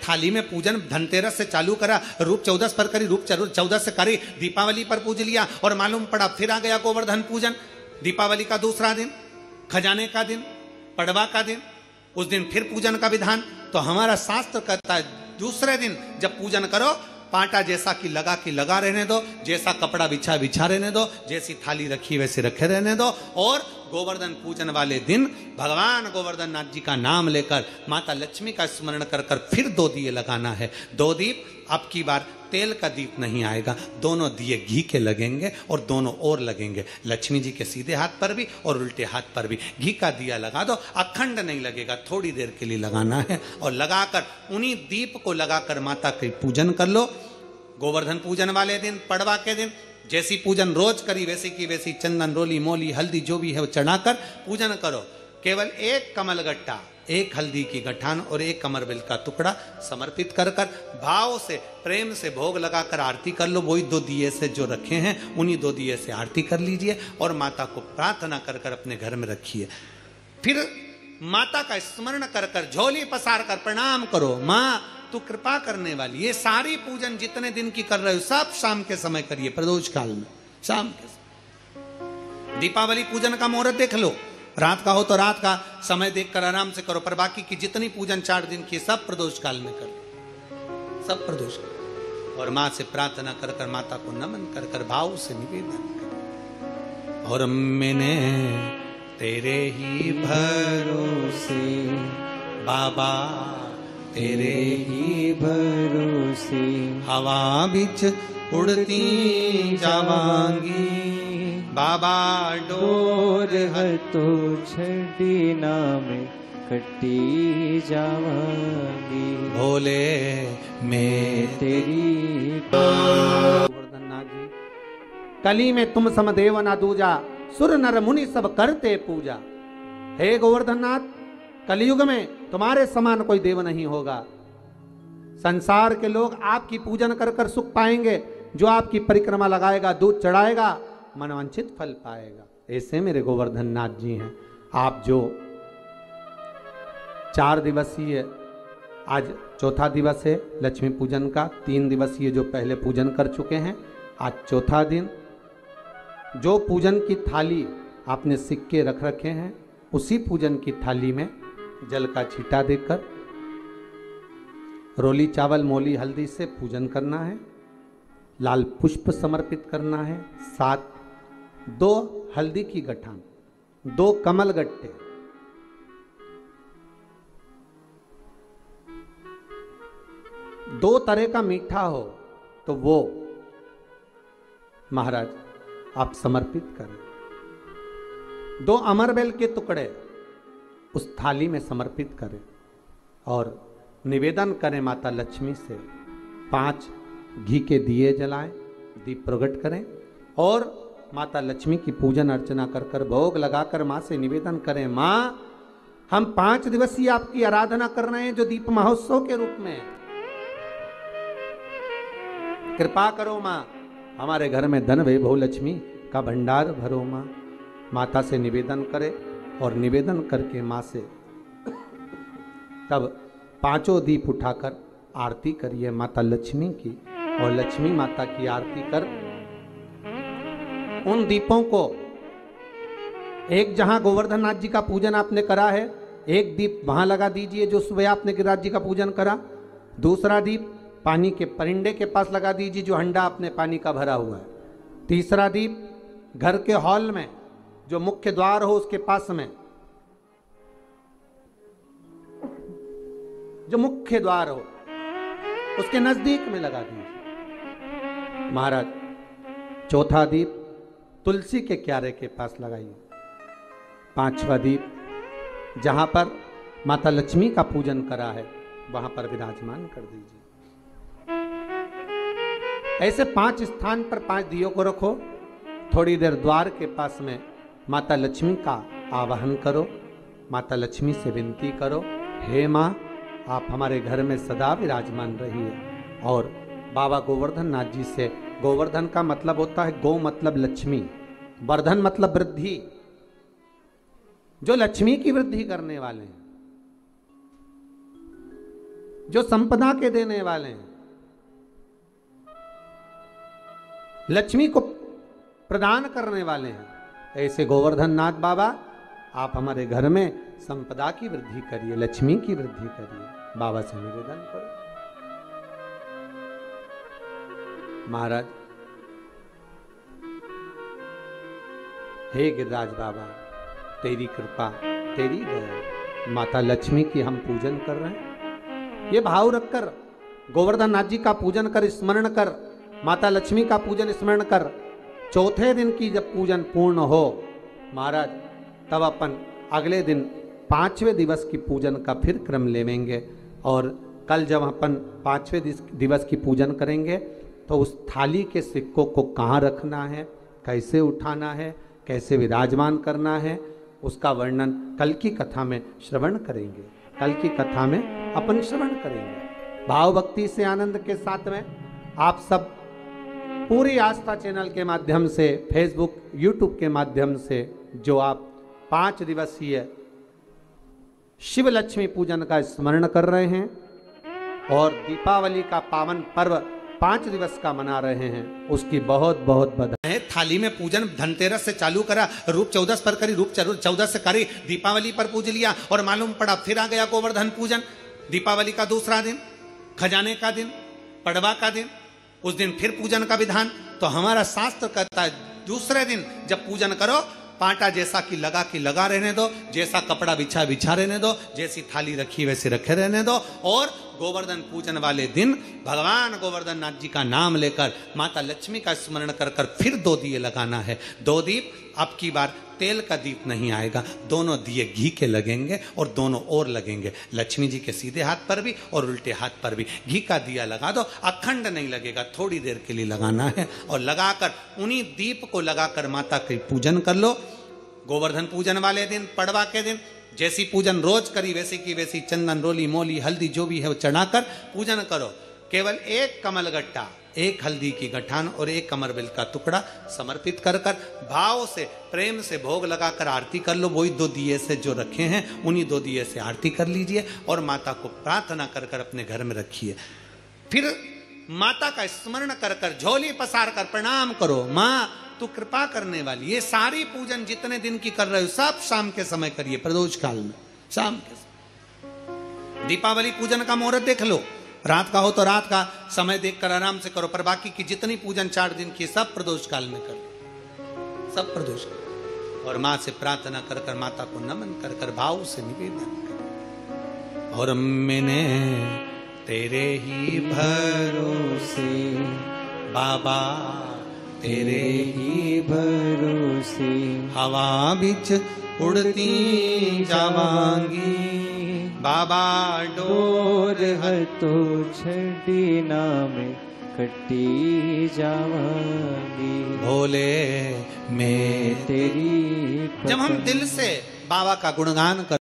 थाली में पूजन धनतेरस से चालू करा, रूप 14 पर करी, रूप 14 से करी, दीपावली पर पूज लिया और मालूम पड़ा फिर आ गया गोवर्धन पूजन। दीपावली का दूसरा दिन, खजाने का दिन, पड़वा का दिन, उस दिन फिर पूजन का विधान। तो हमारा शास्त्र कहता है दूसरे दिन जब पूजन करो, पाटा जैसा कि लगा रहने दो, जैसा कपड़ा बिछा रहने दो, जैसी थाली रखी वैसे रखे रहने दो। और गोवर्धन पूजन वाले दिन भगवान गोवर्धन नाथ जी का नाम लेकर माता लक्ष्मी का स्मरण कर कर फिर 2 दिए लगाना है। 2 दीप, अब की बार तेल का दीप नहीं आएगा, दोनों दिए घी के लगेंगे और दोनों ओर लगेंगे, लक्ष्मी जी के सीधे हाथ पर भी और उल्टे हाथ पर भी। घी का दिया लगा दो, अखंड नहीं लगेगा, थोड़ी देर के लिए लगाना है और लगाकर उन्हीं दीप को लगाकर माता के पूजन कर लो। गोवर्धन पूजन वाले दिन, पड़वा के दिन जैसी पूजन रोज करी वैसी की वैसी चंदन, रोली, मोली, हल्दी जो भी है वो चढ़ाकर पूजन करो। केवल 1 कमल गट्टा, 1 हल्दी की गठान और 1 कमरबेल का टुकड़ा समर्पित कर कर भाव से प्रेम से भोग लगाकर आरती कर लो। वही 2 दिए से जो रखे हैं उन्हीं 2 दिए से आरती कर लीजिए और माता को प्रार्थना कर कर अपने घर में रखिए। फिर माता का स्मरण कर कर झोली पसार कर प्रणाम करो, माँ तू कृपा करने वाली। ये सारी पूजन जितने दिन की कर रहे हो सब शाम के समय करिए, प्रदोष काल में शाम के समय। दीपावली पूजन का मुहूर्त देख लो, रात का हो तो रात का समय देखकर आराम से करो, पर बाकी की जितनी पूजन 4 दिन की सब प्रदोष काल में करो, सब प्रदोष काल। और माँ से प्रार्थना कर कर माता को नमन कर कर भाव से निवेदन कर। और मैंने तेरे ही भरोसे बाबा, तेरे ही भरोसे हवा बिच उड़ती जावांगी, बाबा डोर तो छड़ी नाम कटी जावांगी, भोले मैं तेरी। गोवर्धन नाथ जी, कली में तुम सम देव ना दूजा, सुर नर मुनि सब करते पूजा। हे गोवर्धन नाथ, कलयुग में तुम्हारे समान कोई देव नहीं होगा। संसार के लोग आपकी पूजन कर कर सुख पाएंगे, जो आपकी परिक्रमा लगाएगा, दूध चढ़ाएगा, मनवांछित फल पाएगा। ऐसे मेरे गोवर्धन नाथ जी हैं। आप जो 4 दिवसीय, आज 4था दिवस है लक्ष्मी पूजन का, 3 दिवसीय जो पहले पूजन कर चुके हैं, आज 4था दिन। जो पूजन की थाली आपने सिक्के रख रखे हैं, उसी पूजन की थाली में जल का छींटा देकर रोली, चावल, मोली, हल्दी से पूजन करना है। लाल पुष्प समर्पित करना है। 7 2 हल्दी की गठान, 2 कमल गट्टे, 2 तरह का मीठा हो तो वो महाराज आप समर्पित करें। 2 अमरबेल के टुकड़े उस थाली में समर्पित करें और निवेदन करें माता लक्ष्मी से। 5 घी के दिए जलाएं, दीप प्रकट करें और माता लक्ष्मी की पूजन अर्चना कर कर भोग लगाकर माँ से निवेदन करें, माँ हम 5 दिवसीय आपकी आराधना कर रहे हैं जो दीप महोत्सव के रूप में, कृपा करो माँ, हमारे घर में धन वैभव लक्ष्मी का भंडार भरो माँ। माता से निवेदन करे और निवेदन करके माँ से तब 5 दीप उठाकर आरती करिए माता लक्ष्मी की। और लक्ष्मी माता की आरती कर उन दीपों को, एक जहां गोवर्धन नाथ जी का पूजन आपने करा है, एक दीप वहां लगा दीजिए जो सुबह आपने गिरिराज जी का पूजन करा। दूसरा दीप पानी के परिंडे के पास लगा दीजिए जो हंडा आपने पानी का भरा हुआ है। तीसरा दीप घर के हॉल में जो मुख्य द्वार हो उसके पास में, जो मुख्य द्वार हो उसके नजदीक में लगा दीजिए महाराज। चौथा दीप तुलसी के क्यारे के पास लगाइए। 5वां दीप जहां पर माता लक्ष्मी का पूजन करा है वहां पर विराजमान कर दीजिए। ऐसे 5 स्थान पर 5 दियों को रखो। थोड़ी देर द्वार के पास में माता लक्ष्मी का आवाहन करो, माता लक्ष्मी से विनती करो, हे माँ आप हमारे घर में सदा विराजमान रहिए। और बाबा गोवर्धन नाथ जी से, गोवर्धन का मतलब होता है गौ मतलब लक्ष्मी, वर्धन मतलब वृद्धि, जो लक्ष्मी की वृद्धि करने वाले हैं। जो संपदा के देने वाले हैं, लक्ष्मी को प्रदान करने वाले हैं, ऐसे गोवर्धन नाथ बाबा आप हमारे घर में संपदा की वृद्धि करिए, लक्ष्मी की वृद्धि करिए। बाबा से निवेदन करो। महाराज, हे गिरिराज बाबा, तेरी कृपा, तेरी दया, माता लक्ष्मी की हम पूजन कर रहे हैं। ये भाव रखकर गोवर्धन नाथ जी का पूजन कर, स्मरण कर, माता लक्ष्मी का पूजन स्मरण कर। चौथे दिन की जब पूजन पूर्ण हो महाराज, तब अपन अगले दिन 5वें दिवस की पूजन का फिर क्रम लेवेंगे। और कल जब अपन 5वें दिवस की पूजन करेंगे तो उस थाली के सिक्कों को कहाँ रखना है, कैसे उठाना है, कैसे विराजमान करना है, उसका वर्णन कल की कथा में श्रवण करेंगे। कल की कथा में अपन श्रवण करेंगे। भाव भक्ति से आनंद के साथ में आप सब पूरी आस्था चैनल के माध्यम से, फेसबुक, यूट्यूब के माध्यम से जो आप 5 दिवसीय शिव लक्ष्मी पूजन का स्मरण कर रहे हैं और दीपावली का पावन पर्व 5 दिवस का मना रहे हैं, उसकी बहुत बहुत बधाई। थाली में पूजन धनतेरस से चालू करा, रूप 14 पर करी, रूप 14 से करी, दीपावली पर पूज लिया और मालूम पड़ा फिर आ गया गोवर्धन पूजन। दीपावली का दूसरा दिन, खजाने का दिन, पड़वा का दिन, उस दिन फिर पूजन का विधान। तो हमारा शास्त्र कहता है दूसरे दिन जब पूजन करो, पाटा जैसा कि लगा रहने दो, जैसा कपड़ा बिछा रहने दो, जैसी थाली रखी वैसे रखे रहने दो। और गोवर्धन पूजन वाले दिन भगवान गोवर्धन नाथ जी का नाम लेकर माता लक्ष्मी का स्मरण कर कर फिर 2 दिए लगाना है। 2 दीप, अब की बार तेल का दीप नहीं आएगा, दोनों दिए घी के लगेंगे और दोनों ओर लगेंगे, लक्ष्मी जी के सीधे हाथ पर भी और उल्टे हाथ पर भी। घी का दिया लगा दो, अखंड नहीं लगेगा, थोड़ी देर के लिए लगाना है। और लगाकर उन्हीं दीप को लगाकर माता के पूजन कर लो। गोवर्धन पूजन वाले दिन, पड़वा के दिन जैसी पूजन रोज करी वैसी की वैसी चंदन, रोली, मोली, हल्दी जो भी है वो चढ़ाकर पूजन करो। केवल 1 कमल गट्टा, 1 हल्दी की गठान और 1 कमरबिल का टुकड़ा समर्पित कर कर भाव से, प्रेम से भोग लगाकर आरती कर लो। वही 2 दिए से जो रखे हैं उन्हीं 2 दिए से आरती कर लीजिए और माता को प्रार्थना कर कर अपने घर में रखिए। फिर माता का स्मरण कर कर झोली पसार कर प्रणाम करो, माँ तू कृपा करने वाली। ये सारी पूजन जितने दिन की कर रहे हो सब शाम के समय करिए, प्रदोष काल में शाम के समय। दीपावली पूजन का मुहूर्त देख लो, रात का हो तो रात का समय देखकर आराम से करो, पर बाकी की जितनी पूजन 4 दिन की सब प्रदोष काल में करो, सब प्रदोष काल। और माँ से प्रार्थना कर कर, माता को नमन कर कर भाव से निवेदन कर। और मैंने तेरे ही भरोसे बाबा, तेरे ही भरोसे हवा बिच उड़ती जावांगी बाबा, डोर तो छड़ी नाम कटी जावांगी भोले मैं तेरी। जब हम दिल से बाबा का गुणगान कर